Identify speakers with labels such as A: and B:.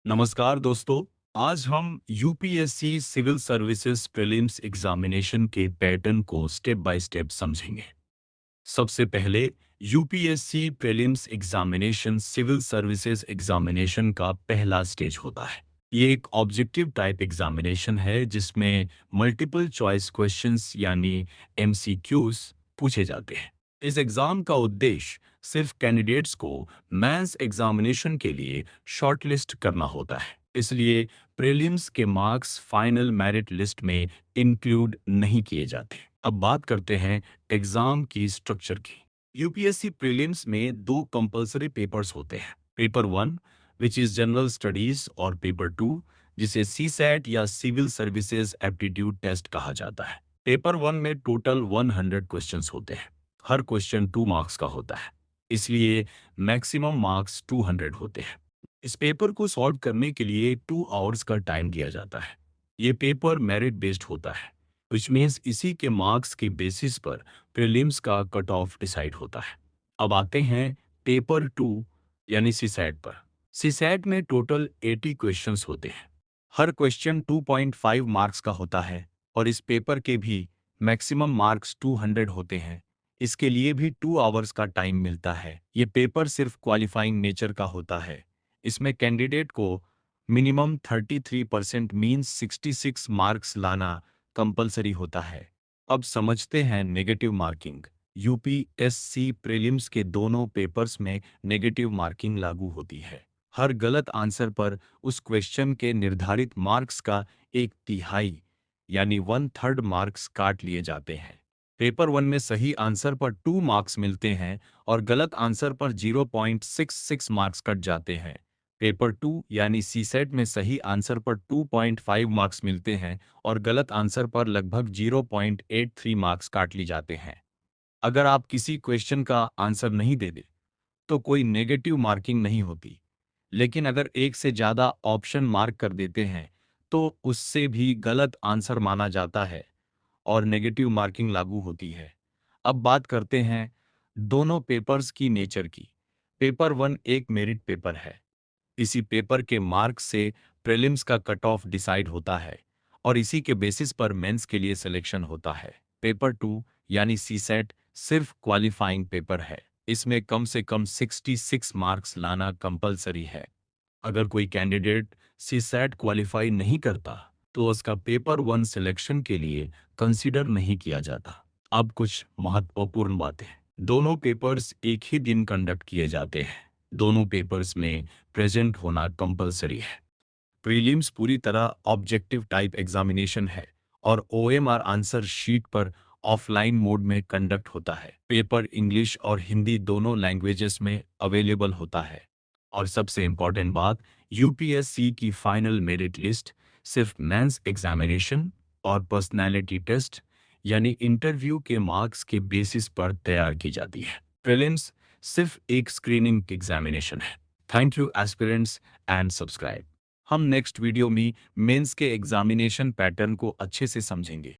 A: नमस्कार दोस्तों। आज हम UPSC civil services prelims examination के पैटर्न को स्टेप बाय स्टेप समझेंगे। सबसे पहले UPSC prelims examination civil services examination का पहला स्टेज होता है। ये एक ऑब्जेक्टिव टाइप एग्जामिनेशन है जिसमें मल्टीपल चॉइस क्वेश्चंस यानी एमसीक्यूज पूछे जाते हैं। इस एग्जाम का उद्देश्य सिर्फ कैंडिडेट्स को मेंस एग्जामिनेशन के लिए शॉर्टलिस्ट करना होता है, इसलिए प्रीलिम्स के मार्क्स फाइनल मेरिट लिस्ट में इंक्लूड नहीं किए जाते। अब बात करते हैं एग्जाम की स्ट्रक्चर की। यूपीएससी प्रीलिम्स में दो कंपलसरी पेपर्स होते हैं, paper 1 which is general studies और पेपर 2 जिसे सीसैट या सिविल सर्विसेज एप्टीट्यूड टेस्ट कहा जाता है। पेपर 1 में टोटल 100 क्वेश्चंस होते हैं। हर क्वेश्चन 2 मार्क्स का होता है, इसलिए मैक्सिमम मार्क्स 200 होते हैं। इस पेपर को सॉल्व करने के लिए 2 आवर्स का टाइम दिया जाता है। ये पेपर मेरिट बेस्ड होता है, विच मीन्स इसी के मार्क्स के बेसिस पर प्रीलिम्स का कट ऑफ डिसाइड होता है। अब आते हैं पेपर 2 यानी सीसैट पर। सीसैट में टोटल 80 क्वेश्चंस होते हैं। हर क्वेश्चन 2.5 मार्क्स का होता है और इस पेपर के भी मैक्सिमम मार्क्स 200 होते हैं। इसके लिए भी 2 आवर्स का टाइम मिलता है। ये पेपर सिर्फ क्वालिफाइंग नेचर का होता है। इसमें कैंडिडेट को मिनिमम 33% मीन्स 66 मार्क्स लाना कंपलसरी होता है। अब समझते हैं नेगेटिव मार्किंग। यूपीएससी प्रीलिम्स के दोनों पेपर्स में नेगेटिव मार्किंग लागू होती है। हर गलत आंसर पर उस क्वेश्चन के निर्धारित मार्क्स का 1/3 यानी 1/3 मार्क्स काट लिए जाते हैं। पेपर 1 में सही आंसर पर 2 मार्क्स मिलते हैं और गलत आंसर पर 0.66 मार्क्स कट जाते हैं। पेपर 2 यानी सीसेट में सही आंसर पर 2.5 मार्क्स मिलते हैं और गलत आंसर पर लगभग 0.83 मार्क्स काट ली जाते हैं। अगर आप किसी क्वेश्चन का आंसर नहीं दे दे तो कोई नेगेटिव मार्किंग नहीं होती, लेकिन अगर एक से ज़्यादा ऑप्शन मार्क कर देते हैं तो उससे भी गलत आंसर माना जाता है और नेगेटिव मार्किंग लागू होती है। अब बात करते हैं दोनों पेपर्स की नेचर की। पेपर 1 एक मेरिट पेपर है। इसी पेपर के मार्क्स से प्रीलिम्स का कट ऑफ डिसाइड होता है और इसी के बेसिस पर मेंस के लिए सिलेक्शन होता है। पेपर 2 यानी सीसेट सिर्फ क्वालिफाइंग पेपर है। इसमें कम से कम 66 मार्क्स लाना कंपलसरी है। अगर कोई कैंडिडेट सीसैट क्वालिफाई नहीं करता तो उसका पेपर 1 सिलेक्शन के लिए कंसीडर नहीं किया जाता। अब कुछ महत्वपूर्ण बातें। दोनों पेपर्स एक ही दिन कंडक्ट किए जाते हैं। दोनों पेपर्स में प्रेजेंट होना कंपलसरी है। प्रीलिम्स पूरी तरह ऑब्जेक्टिव टाइप एग्जामिनेशन है और ओएमआर आंसर शीट पर ऑफलाइन मोड में कंडक्ट होता है। पेपर इंग्लिश और हिंदी दोनों लैंग्वेजेस में अवेलेबल होता है। और सबसे इम्पॉर्टेंट बात, यूपीएससी की फाइनल मेरिट लिस्ट सिर्फ मेंस एग्जामिनेशन और पर्सनैलिटी टेस्ट यानी इंटरव्यू के मार्क्स के बेसिस पर तैयार की जाती है। प्रीलिम्स सिर्फ एक स्क्रीनिंग एग्जामिनेशन है। Thank you aspirants and subscribe. हम नेक्स्ट वीडियो में मेंस के एग्जामिनेशन पैटर्न को अच्छे से समझेंगे।